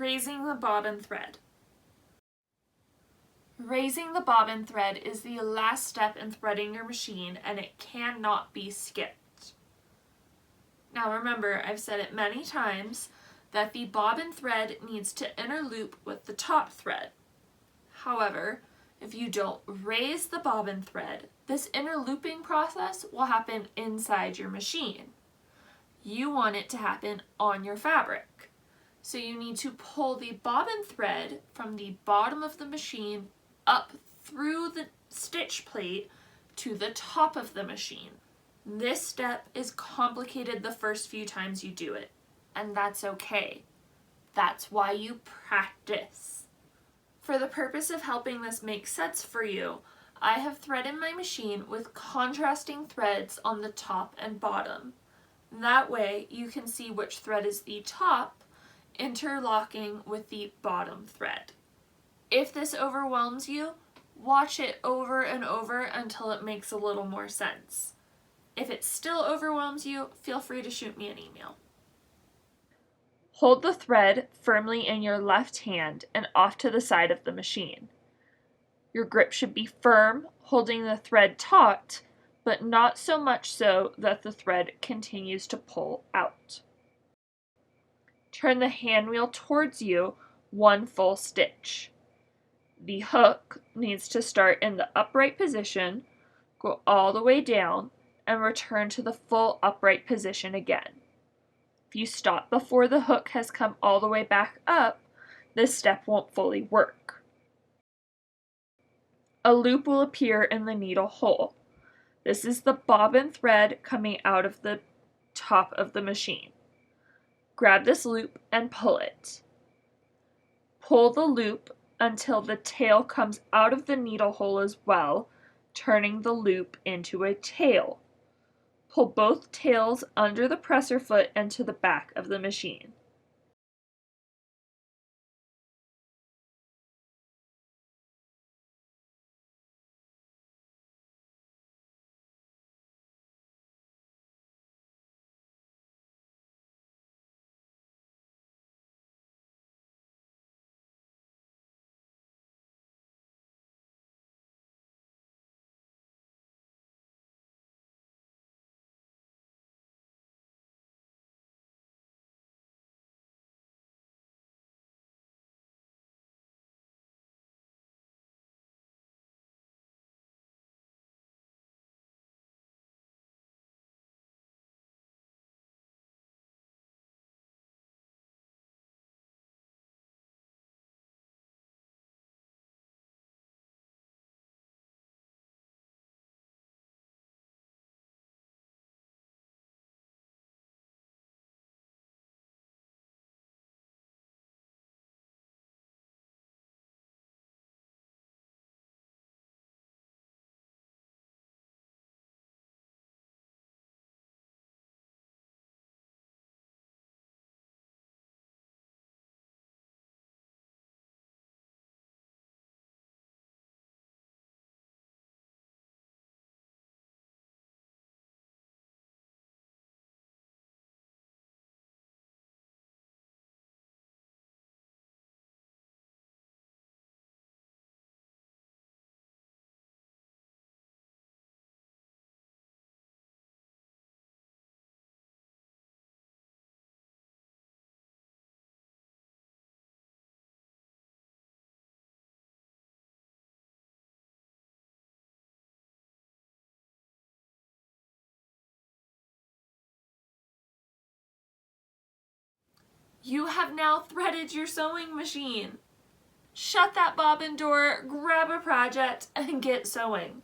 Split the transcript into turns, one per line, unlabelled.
Raising the bobbin thread. Raising the bobbin thread is the last step in threading your machine, and it cannot be skipped. Now remember, I've said it many times that the bobbin thread needs to interloop with the top thread. However, if you don't raise the bobbin thread, this interlooping process will happen inside your machine. You want it to happen on your fabric. So you need to pull the bobbin thread from the bottom of the machine up through the stitch plate to the top of the machine. This step is complicated the first few times you do it, and that's okay. That's why you practice. For the purpose of helping this make sense for you, I have threaded my machine with contrasting threads on the top and bottom. That way you can see which thread is the top, interlocking with the bottom thread. If this overwhelms you, watch it over and over until it makes a little more sense. If it still overwhelms you, feel free to shoot me an email. Hold the thread firmly in your left hand and off to the side of the machine. Your grip should be firm, holding the thread taut, but not so much so that the thread continues to pull out. Turn the hand wheel towards you one full stitch. The hook needs to start in the upright position, go all the way down, and return to the full upright position again. If you stop before the hook has come all the way back up, this step won't fully work. A loop will appear in the needle hole. This is the bobbin thread coming out of the top of the machine. Grab this loop and pull it. Pull the loop until the tail comes out of the needle hole as well, turning the loop into a tail. Pull both tails under the presser foot and to the back of the machine. You have now threaded your sewing machine. Shut that bobbin door, grab a project, and get sewing.